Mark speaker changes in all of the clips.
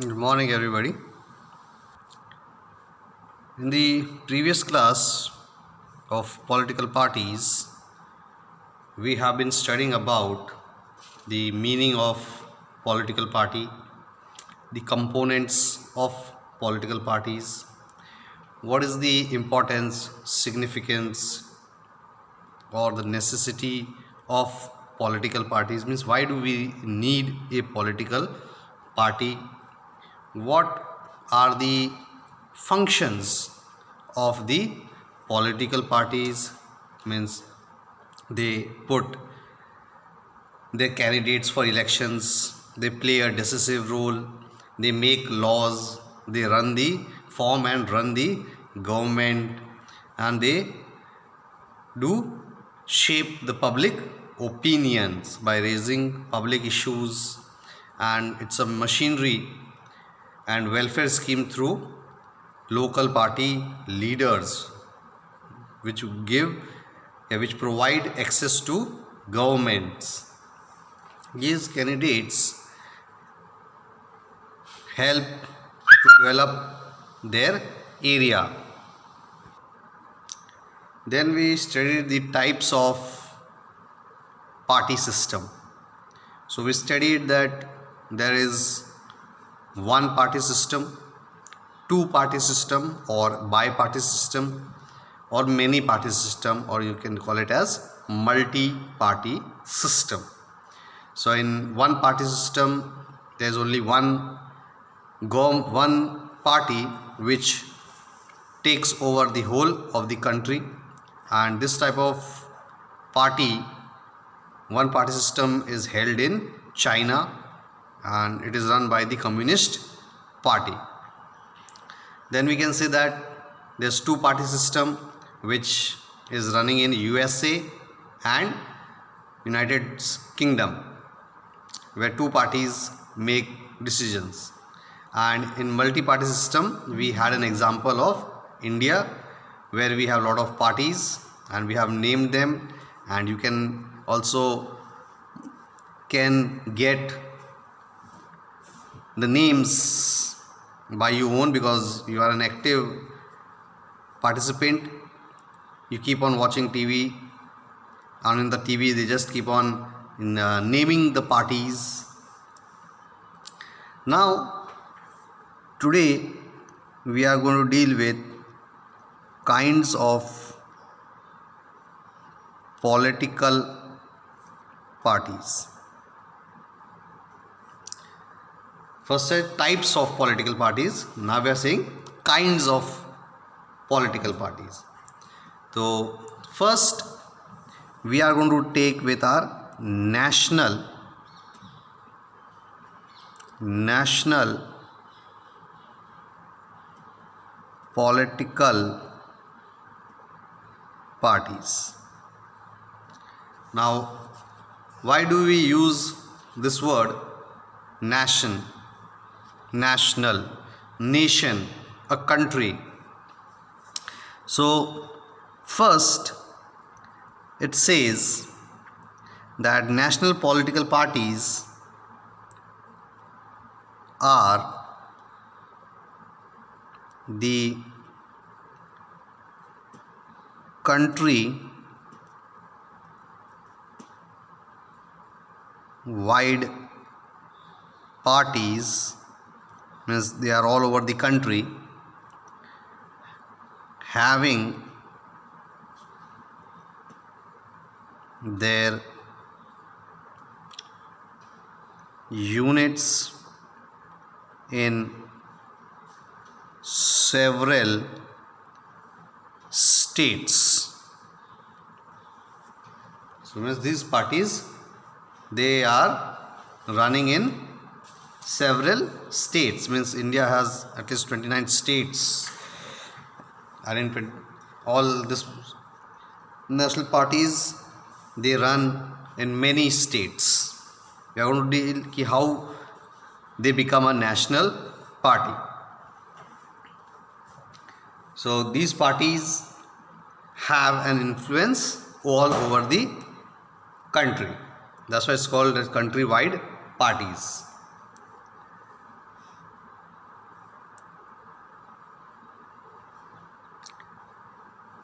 Speaker 1: Good morning, everybody. In the previous class of political parties, we have been studying about the meaning of political party, the components of political parties, what is the importance, significance, or the necessity of political parties. Means, why do we need a political party? What are the functions of the political parties? Means, they put their candidates for elections, they play a decisive role, they make laws, they run the form and run the government, and they do shape the public opinions by raising public issues, and it's a machinery and welfare scheme through local party leaders which which provide access to governments. These candidates help to develop their area. Then we studied the types of party system. So we studied that there is one party system, two party system, or bi-party system, or many party system, or you can call it as multi-party system. So in one party system, there is only one party which takes over the whole of the country, and this type of one party system is held in China, and it is run by the Communist Party. Then we can say that there's two party system which is running in USA and United Kingdom, where two parties make decisions. And in multi-party system, we had an example of India, where we have a lot of parties and we have named them, and you can also get the names by your own, because you are an active participant. You keep on watching TV, and in the TV they just keep on naming the parties. Now today we are going to deal with kinds of political parties. First said types of political parties, now we are saying kinds of political parties. So first we are going to take with our national political parties. Now, why do we use this word national, nation, a country? So first it says that national political parties are the country wide parties, means they are all over the country, having their units in several states. So means these parties, they are running in several states. Means India has at least 29 states, and in all these national parties, they run in many states. We are going to deal how they become a national party. So these parties have an influence all over the country. That's why it's called as country-wide parties.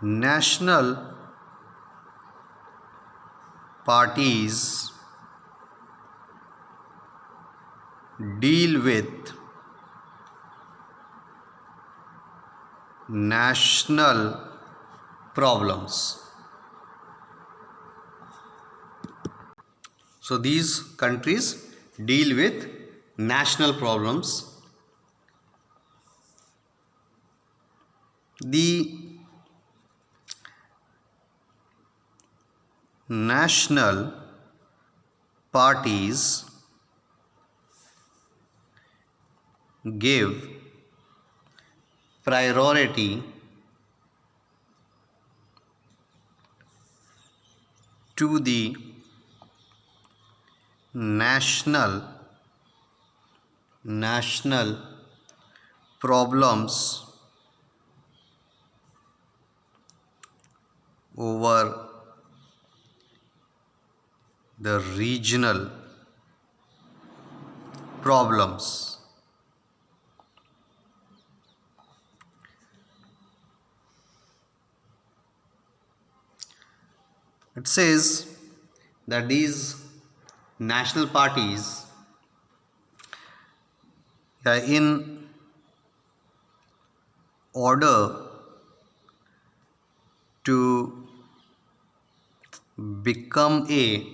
Speaker 1: national parties deal with national problems. So these countries deal with national problems. The national parties give priority to the national problems over the regional problems. It says that these national parties are in order to become a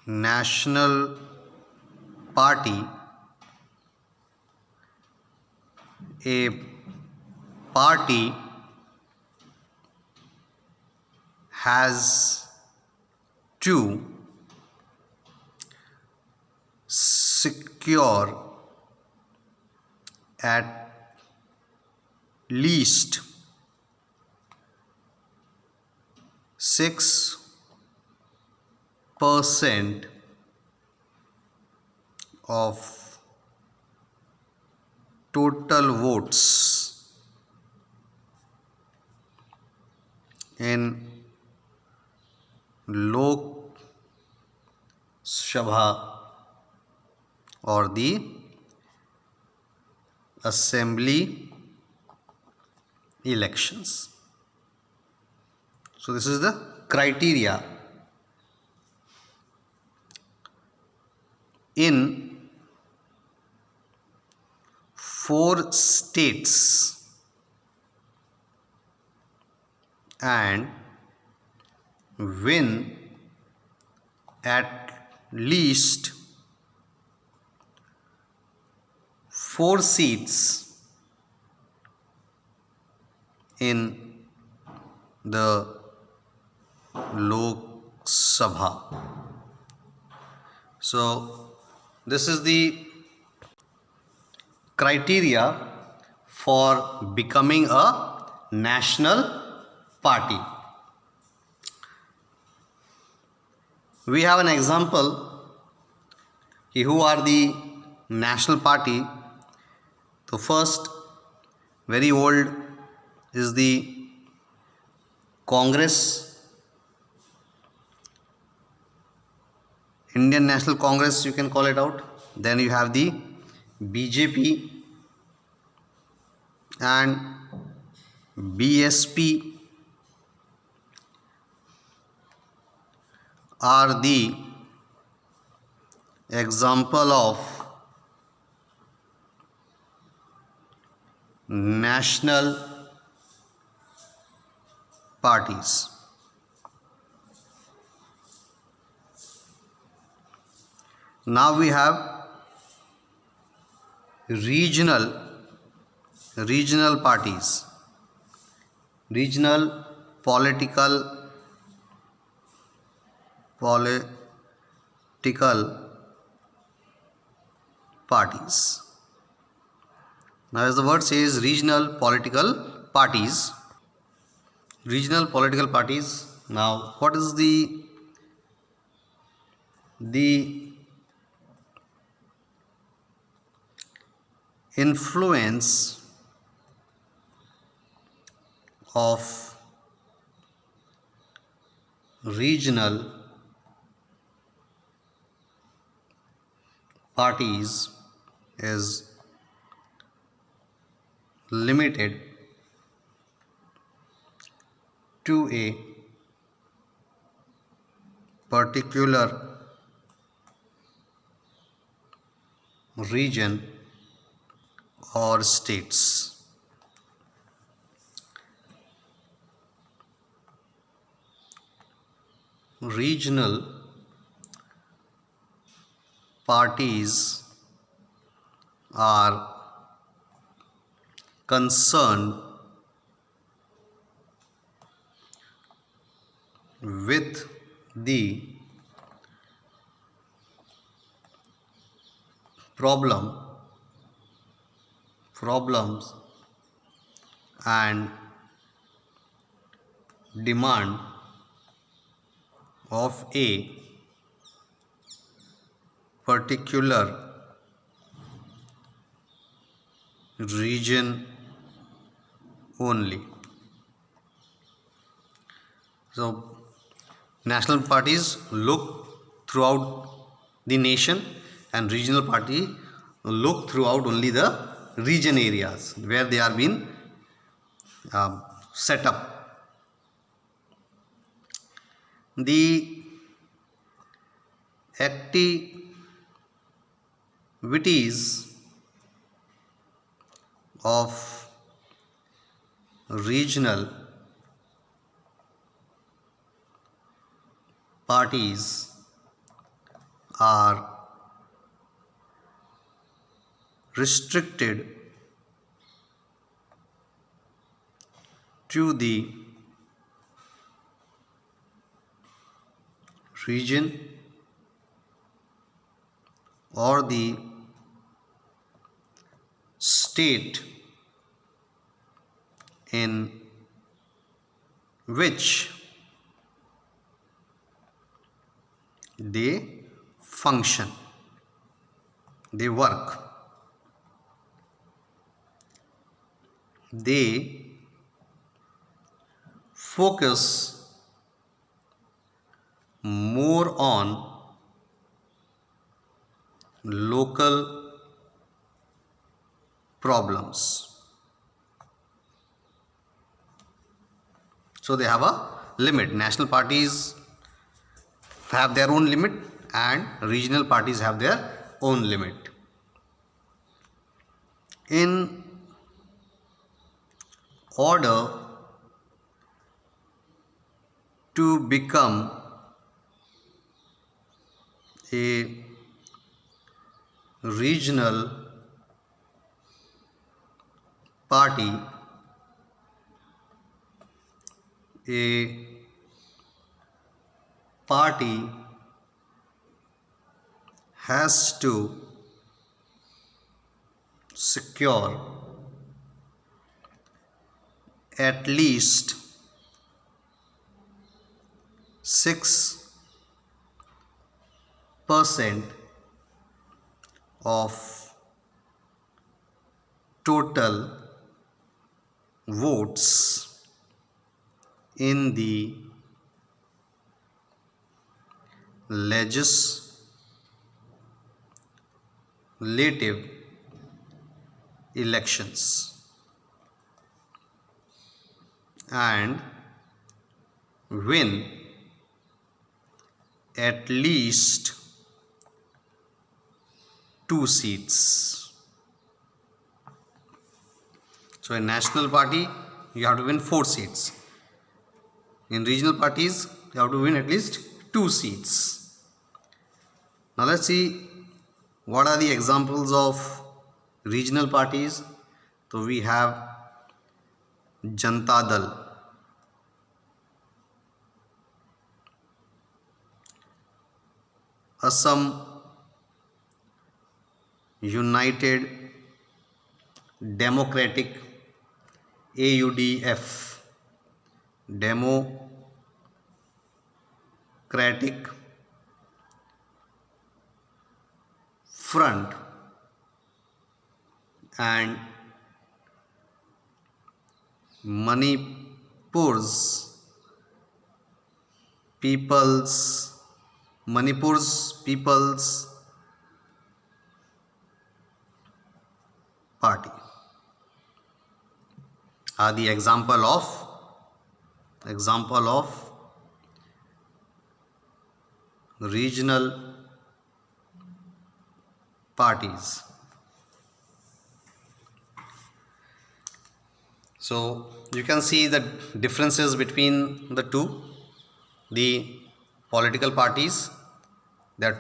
Speaker 1: national party, a party has to secure at least 6% of total votes in Lok Sabha or the assembly elections. So this is the criteria. In 4 states and win at least 4 seats in the Lok Sabha. So this is the criteria for becoming a national party. We have an example. Who are the national party? So first, very old is the Congress, Indian National Congress, you can call it out. Then you have the BJP and BSP are the example of national parties. Now we have regional parties, regional political parties. Now as the word says, regional political parties. Now what is the influence of regional parties is limited to a particular region or states. Regional parties are concerned with the problems and demand of a particular region only. So national parties look throughout the nation and regional party look throughout only the region areas where they are being set up. The activities of regional parties are restricted to the region or the state in which they function, they work. They focus more on local problems. So they have a limit. National parties have their own limit and regional parties have their own limit. In order to become a regional party, a party has to secure at least 6% of total votes in the legislative elections and win at least 2 seats. So in national party you have to win 4 seats. In regional parties you have to win at least 2 seats. Now let's see what are the examples of regional parties. So we have Janata Dal, Assam United Democratic, AUDF, Democratic Front, and Manipur's People's Party. are the example of regional parties. So you can see the differences between the the political parties. There are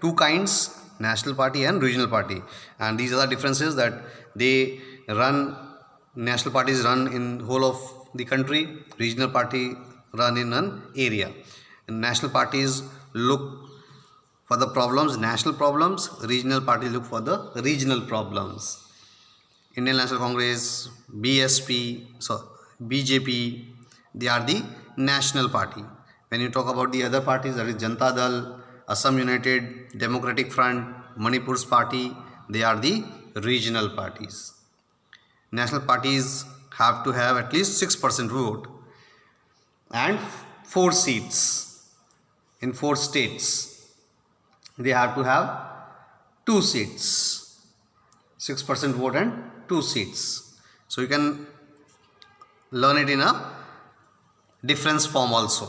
Speaker 1: two kinds, national party and regional party, and these are the differences that they run. National parties run in whole of the country, regional party run in an area. And national parties look for the problems, national problems, regional parties look for the regional problems. Indian National Congress, BJP, they are the national party. When you talk about the other parties, that is Janata Dal, Assam United, Democratic Front, Manipur's party, they are the regional parties. National parties have to have at least 6% vote and 4 seats in 4 states. They have to have 2 seats, 6% vote and 2 seats. So you can learn it in a difference form also.